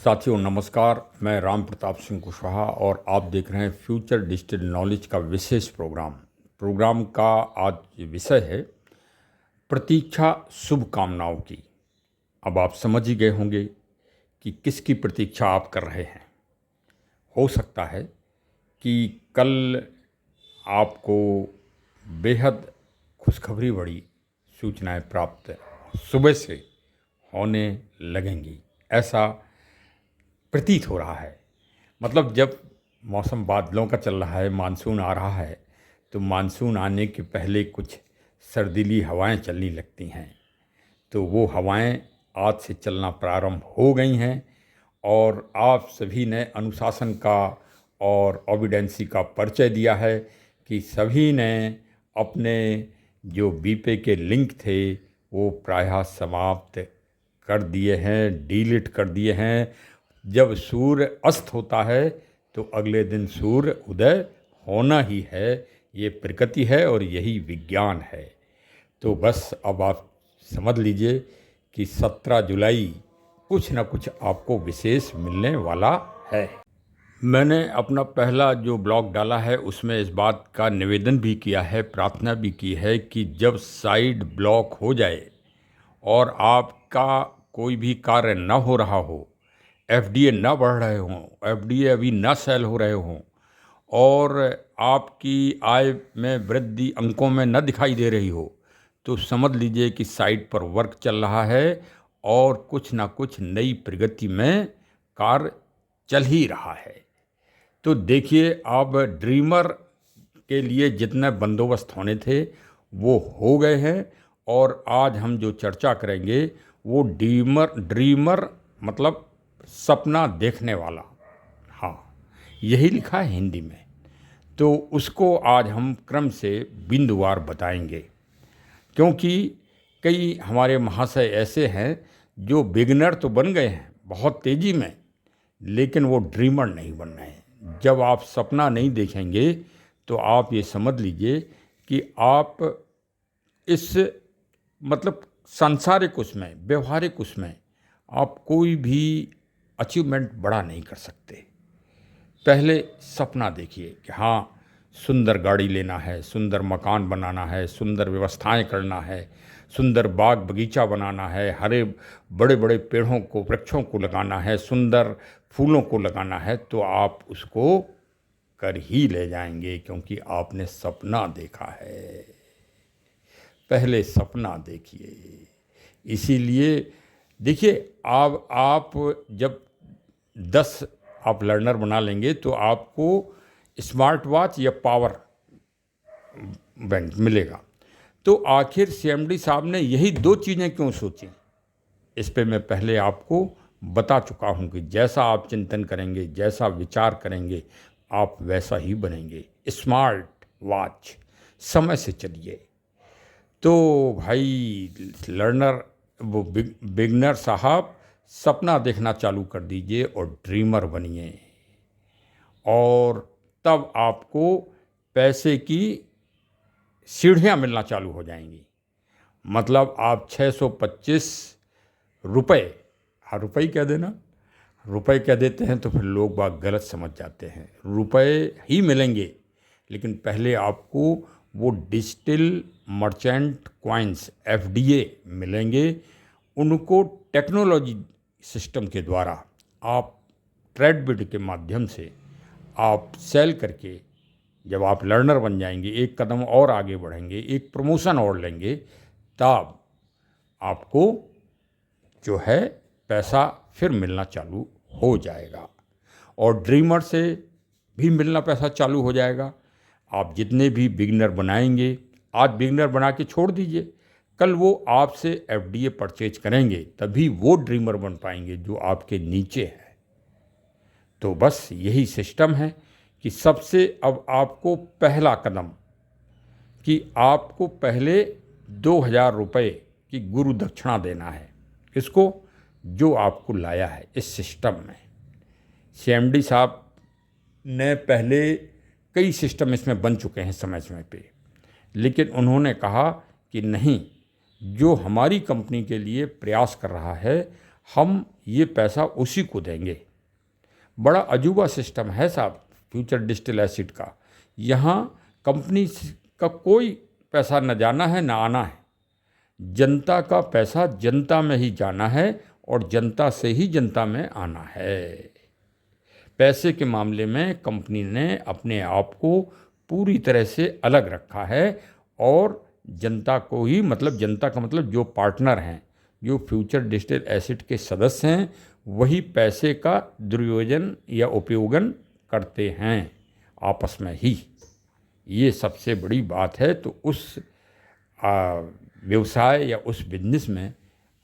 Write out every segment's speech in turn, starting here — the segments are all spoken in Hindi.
साथियों नमस्कार। मैं राम प्रताप सिंह कुशवाहा और आप देख रहे हैं फ्यूचर डिजिटल नॉलेज का विशेष प्रोग्राम का आज विषय है प्रतीक्षा शुभकामनाओं की। अब आप समझ ही गए होंगे कि किसकी प्रतीक्षा आप कर रहे हैं। हो सकता है कि कल आपको बेहद खुशखबरी बड़ी सूचनाएं प्राप्त सुबह से होने लगेंगी, ऐसा प्रतीत हो रहा है। मतलब जब मौसम बादलों का चल रहा है, मानसून आ रहा है, तो मानसून आने के पहले कुछ सर्दीली हवाएं चलने लगती हैं। तो वो हवाएं आज से चलना प्रारंभ हो गई हैं और आप सभी ने अनुशासन का और ओबिडेंसी का परिचय दिया है कि सभी ने अपने जो बीपे के लिंक थे वो प्रायः समाप्त कर दिए हैं, डिलीट कर दिए हैं। जब सूर्य अस्त होता है तो अगले दिन सूर्य उदय होना ही है। ये प्रकृति है और यही विज्ञान है। तो बस अब आप समझ लीजिए कि 17 जुलाई कुछ न कुछ आपको विशेष मिलने वाला है। मैंने अपना पहला जो ब्लॉग डाला है उसमें इस बात का निवेदन भी किया है, प्रार्थना भी की है कि जब साइड ब्लॉक हो जाए और आपका कोई भी कार्य न हो रहा हो, एफडीए न बढ़ रहे हों, एफडीए अभी न सेल हो रहे हों और आपकी आय में वृद्धि अंकों में न दिखाई दे रही हो, तो समझ लीजिए कि साइट पर वर्क चल रहा है और कुछ ना कुछ नई प्रगति में कार्य चल ही रहा है। तो देखिए, अब ड्रीमर के लिए जितने बंदोबस्त होने थे वो हो गए हैं और आज हम जो चर्चा करेंगे वो ड्रीमर मतलब सपना देखने वाला। हाँ, यही लिखा है हिंदी में। तो उसको आज हम क्रम से बिंदुवार बताएंगे, क्योंकि कई हमारे महाशय ऐसे हैं जो बिगिनर तो बन गए हैं बहुत तेज़ी में, लेकिन वो ड्रीमर नहीं बन रहे हैं। जब आप सपना नहीं देखेंगे तो आप ये समझ लीजिए कि आप इस मतलब सांसारिक उसमें, व्यवहारिक उसमें आप कोई भी अचीवमेंट बड़ा नहीं कर सकते। पहले सपना देखिए कि हाँ, सुंदर गाड़ी लेना है, सुंदर मकान बनाना है, सुंदर व्यवस्थाएं करना है, सुंदर बाग बगीचा बनाना है, हरे बड़े बड़े पेड़ों को, वृक्षों को लगाना है, सुंदर फूलों को लगाना है, तो आप उसको कर ही ले जाएंगे, क्योंकि आपने सपना देखा है। पहले सपना देखिए। इसीलिए देखिए, आप जब 10 आप लर्नर बना लेंगे तो आपको स्मार्ट वॉच या पावर बैंक मिलेगा। तो आखिर सीएमडी साहब ने यही 2 चीज़ें क्यों सोची, इस पे मैं पहले आपको बता चुका हूँ कि जैसा आप चिंतन करेंगे, जैसा विचार करेंगे, आप वैसा ही बनेंगे। स्मार्ट वॉच, समय से चलिए। तो भाई लर्नर वो बिगनर साहब सपना देखना चालू कर दीजिए और ड्रीमर बनिए, और तब आपको पैसे की सीढ़ियाँ मिलना चालू हो जाएंगी। मतलब आप 625 रुपये, हाँ रुपये कह देना, रुपये कह देते हैं तो फिर लोग बात गलत समझ जाते हैं। रुपए ही मिलेंगे, लेकिन पहले आपको वो डिजिटल मर्चेंट कॉइन्स एफडीए मिलेंगे। उनको टेक्नोलॉजी सिस्टम के द्वारा आप ट्रेडबिट के माध्यम से आप सेल करके, जब आप लर्नर बन जाएंगे, एक कदम और आगे बढ़ेंगे, एक प्रमोशन और लेंगे, तब आपको जो है पैसा फिर मिलना चालू हो जाएगा और ड्रीमर से भी मिलना पैसा चालू हो जाएगा। आप जितने भी बिगनर बनाएंगे, आज बिगनर बना के छोड़ दीजिए, कल वो आपसे एफडीए परचेज करेंगे, तभी वो ड्रीमर बन पाएंगे जो आपके नीचे है। तो बस यही सिस्टम है कि सबसे अब आपको पहला कदम कि आपको पहले 2000 रुपये की गुरु दक्षिणा देना है। इसको जो आपको लाया है इस सिस्टम में। सीएमडी साहब ने पहले कई सिस्टम इसमें बन चुके हैं समय समय पे, लेकिन उन्होंने कहा कि नहीं, जो हमारी कंपनी के लिए प्रयास कर रहा है, हम ये पैसा उसी को देंगे। बड़ा अजूबा सिस्टम है साहब फ्यूचर डिजिटल एसेट का। यहाँ कंपनी का कोई पैसा न जाना है न आना है। जनता का पैसा जनता में ही जाना है और जनता से ही जनता में आना है। पैसे के मामले में कंपनी ने अपने आप को पूरी तरह से अलग रखा है और जनता को ही, मतलब जनता का मतलब जो पार्टनर हैं, जो फ्यूचर डिजिटल एसेट के सदस्य हैं, वही पैसे का दुर्योजन या उपयोगन करते हैं आपस में ही। ये सबसे बड़ी बात है। तो उस व्यवसाय या उस बिजनेस में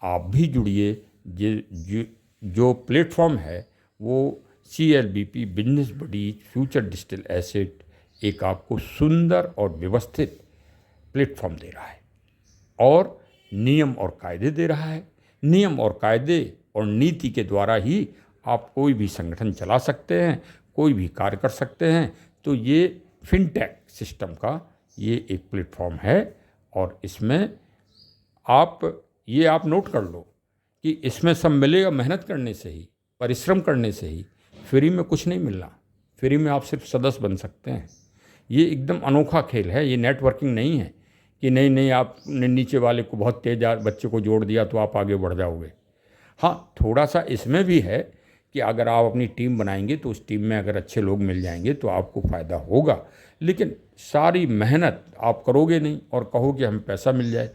आप भी जुड़िए। जो प्लेटफॉर्म है वो CLBP बिजनेस बडी फ्यूचर डिजिटल एसेट एक आपको सुंदर और व्यवस्थित प्लेटफॉर्म दे रहा है और नियम और कायदे दे रहा है। नियम और कायदे और नीति के द्वारा ही आप कोई भी संगठन चला सकते हैं, कोई भी कार्य कर सकते हैं। तो ये फिनटेक सिस्टम का ये एक प्लेटफॉर्म है और इसमें आप नोट कर लो कि इसमें सब मिलेगा मेहनत करने से ही, परिश्रम करने से ही। फ्री में कुछ नहीं मिलना। फ्री में आप सिर्फ सदस्य बन सकते हैं। ये एकदम अनोखा खेल है। ये नेटवर्किंग नहीं है कि नहीं आपने नीचे वाले को बहुत तेज बच्चे को जोड़ दिया तो आप आगे बढ़ जाओगे। हाँ, थोड़ा सा इसमें भी है कि अगर आप अपनी टीम बनाएंगे तो उस टीम में अगर अच्छे लोग मिल जाएंगे तो आपको फ़ायदा होगा। लेकिन सारी मेहनत आप करोगे नहीं और कहो कि हमें पैसा मिल जाए,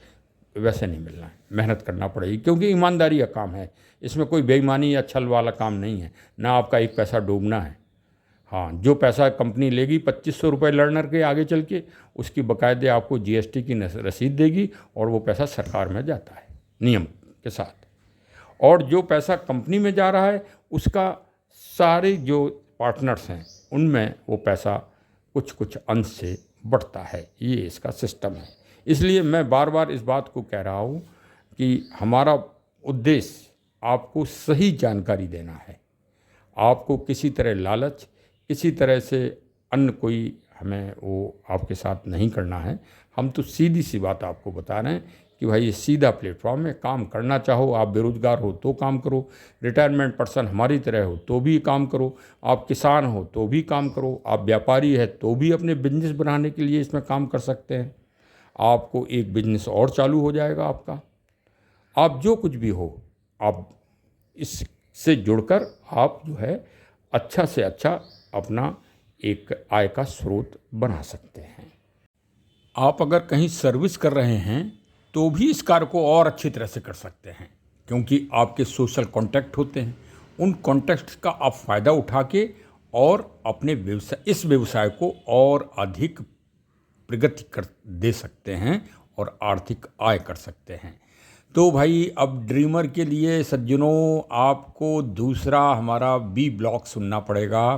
वैसे नहीं मिलना है। मेहनत करना पड़ेगी क्योंकि ईमानदारी का काम है। इसमें कोई बेईमानी या छल वाला काम नहीं है, ना आपका एक पैसा डूबना है। हाँ, जो पैसा कंपनी लेगी 2500 रुपये लर्नर के आगे चल के, उसकी बाकायदे आपको GST की रसीद देगी और वो पैसा सरकार में जाता है नियम के साथ। और जो पैसा कंपनी में जा रहा है उसका सारे जो पार्टनर्स हैं उनमें वो पैसा कुछ कुछ अंश से बढ़ता है। ये इसका सिस्टम है। इसलिए मैं बार बार इस बात को कह रहा हूँ कि हमारा उद्देश्य आपको सही जानकारी देना है। आपको किसी तरह लालच, किसी तरह से अन्य कोई हमें वो आपके साथ नहीं करना है। हम तो सीधी सी बात आपको बता रहे हैं कि भाई ये सीधा प्लेटफॉर्म है। काम करना चाहो, आप बेरोजगार हो तो काम करो, रिटायरमेंट पर्सन हमारी तरह हो तो भी काम करो, आप किसान हो तो भी काम करो, आप व्यापारी है तो भी अपने बिजनेस बनाने के लिए इसमें काम कर सकते हैं। आपको एक बिजनेस और चालू हो जाएगा आपका। आप जो कुछ भी हो, आप इससे जुड़कर आप जो है अच्छा से अच्छा अपना एक आय का स्रोत बना सकते हैं। आप अगर कहीं सर्विस कर रहे हैं तो भी इस कार्य को और अच्छी तरह से कर सकते हैं क्योंकि आपके सोशल कॉन्टैक्ट होते हैं। उन कॉन्टैक्ट का आप फ़ायदा उठा के और अपने इस व्यवसाय को और अधिक प्रगति कर दे सकते हैं और आर्थिक आय कर सकते हैं। तो भाई अब ड्रीमर के लिए सज्जनों आपको दूसरा हमारा B ब्लॉक सुनना पड़ेगा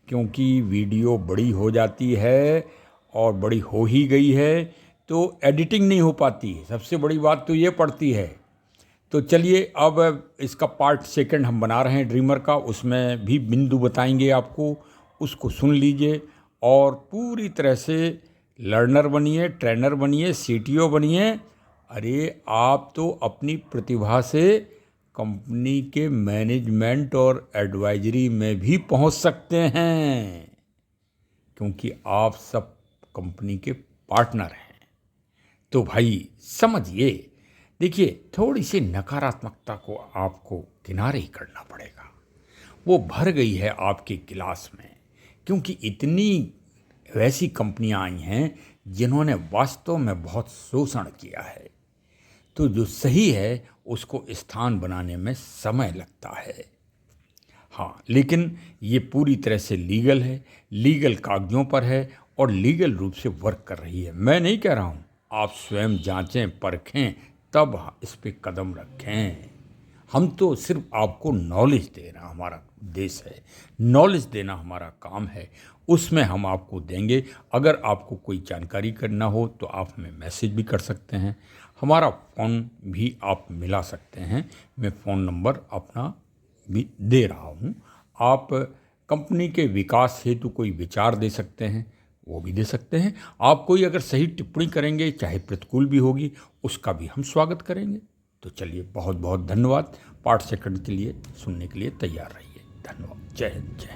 क्योंकि वीडियो बड़ी हो जाती है और बड़ी हो ही गई है तो एडिटिंग नहीं हो पाती। सबसे बड़ी बात तो ये पड़ती है। तो चलिए अब इसका पार्ट सेकंड हम बना रहे हैं ड्रीमर का, उसमें भी बिंदु बताएंगे आपको, उसको सुन लीजिए और पूरी तरह से लर्नर बनिए, ट्रेनर बनिए, CTO बनिए। अरे आप तो अपनी प्रतिभा से कंपनी के मैनेजमेंट और एडवाइजरी में भी पहुंच सकते हैं क्योंकि आप सब कंपनी के पार्टनर हैं। तो भाई समझिए, देखिए थोड़ी सी नकारात्मकता को आपको किनारे ही करना पड़ेगा। वो भर गई है आपके गिलास में क्योंकि इतनी वैसी कंपनियां आई हैं जिन्होंने वास्तव में बहुत शोषण किया है। तो जो सही है उसको स्थान बनाने में समय लगता है। हाँ, लेकिन ये पूरी तरह से लीगल है, लीगल कागजों पर है और लीगल रूप से वर्क कर रही है। मैं नहीं कह रहा हूँ, आप स्वयं जांचें परखें तब इस पे कदम रखें। हम तो सिर्फ आपको नॉलेज देना हमारा उद्देश्य है, नॉलेज देना हमारा काम है, उसमें हम आपको देंगे। अगर आपको कोई जानकारी करना हो तो आप हमें मैसेज भी कर सकते हैं, हमारा फ़ोन भी आप मिला सकते हैं। मैं फ़ोन नंबर अपना भी दे रहा हूँ। आप कंपनी के विकास हेतु कोई विचार दे सकते हैं, वो भी दे सकते हैं। आप कोई अगर सही टिप्पणी करेंगे, चाहे प्रतिकूल भी होगी, उसका भी हम स्वागत करेंगे। तो चलिए, बहुत बहुत धन्यवाद। पाठ सेकंड के लिए सुनने के लिए तैयार रहिए। धन्यवाद। जय हिंद, जय हिंद।